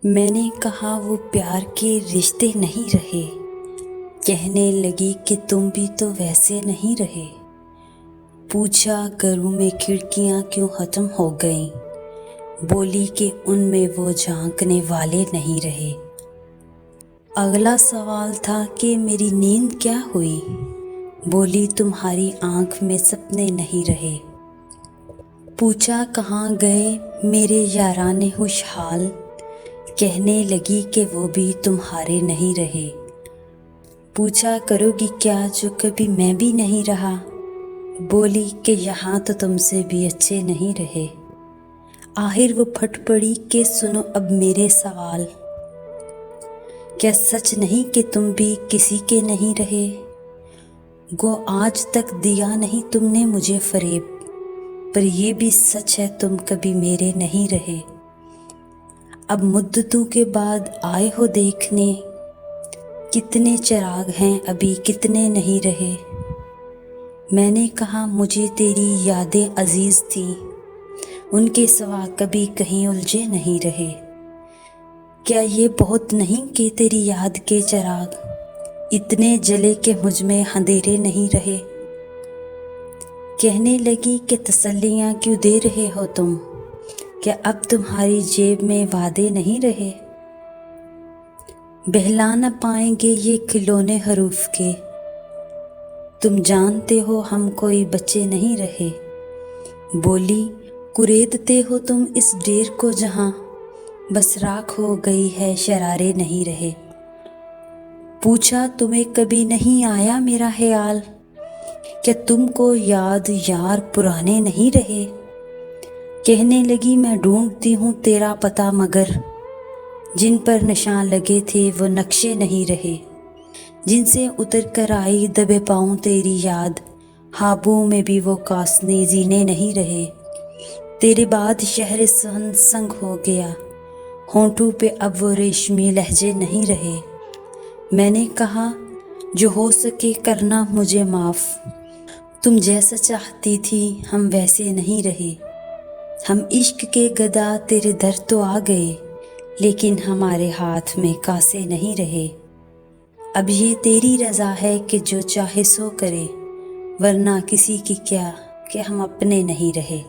میں نے کہا وہ پیار کے رشتے نہیں رہے، کہنے لگی کہ تم بھی تو ویسے نہیں رہے۔ پوچھا گھروں میں کھڑکیاں کیوں ختم ہو گئیں، بولی کہ ان میں وہ جھانکنے والے نہیں رہے۔ اگلا سوال تھا کہ میری نیند کیا ہوئی، بولی تمہاری آنکھ میں سپنے نہیں رہے۔ پوچھا کہاں گئے میرے یاران خوشحال، کہنے لگی کہ وہ بھی تمہارے نہیں رہے۔ پوچھا کرو گی کیا جو کبھی میں بھی نہیں رہا، بولی کہ یہاں تو تم سے بھی اچھے نہیں رہے۔ آخر وہ پھٹ پڑی کہ سنو اب میرے سوال، کیا سچ نہیں کہ تم بھی کسی کے نہیں رہے؟ گو آج تک دیا نہیں تم نے مجھے فریب، پر یہ بھی سچ ہے تم کبھی میرے نہیں رہے۔ اب مدتوں کے بعد آئے ہو دیکھنے، کتنے چراغ ہیں ابھی کتنے نہیں رہے۔ میں نے کہا مجھے تیری یادیں عزیز تھیں، ان کے سوا کبھی کہیں الجھے نہیں رہے۔ کیا یہ بہت نہیں کہ تیری یاد کے چراغ اتنے جلے کہ مجھ میں اندھیرے نہیں رہے؟ کہنے لگی کہ تسلیاں کیوں دے رہے ہو تم، کیا اب تمہاری جیب میں وعدے نہیں رہے؟ بہلا نہ پائیں گے یہ کھلونے حروف کے، تم جانتے ہو ہم کوئی بچے نہیں رہے۔ بولی کریدتے ہو تم اس ڈیر کو جہاں بس راکھ ہو گئی ہے شرارے نہیں رہے۔ پوچھا تمہیں کبھی نہیں آیا میرا خیال، کیا تم کو یاد یار پرانے نہیں رہے؟ کہنے لگی میں ڈھونڈتی ہوں تیرا پتہ مگر جن پر نشان لگے تھے وہ نقشے نہیں رہے۔ جن سے اتر کر آئی دبے پاؤں تیری یاد، خوابوں میں بھی وہ کاسنے زینے نہیں رہے۔ تیرے بعد شہر سنگ ہو گیا، ہونٹوں پہ اب وہ ریشمی لہجے نہیں رہے۔ میں نے کہا جو ہو سکے کرنا مجھے معاف، تم جیسا چاہتی تھی ہم ویسے نہیں رہے۔ ہم عشق کے گدا تیرے در تو آ گئے، لیکن ہمارے ہاتھ میں کاسے نہیں رہے۔ اب یہ تیری رضا ہے کہ جو چاہے سو کرے، ورنہ کسی کی کیا کہ ہم اپنے نہیں رہے۔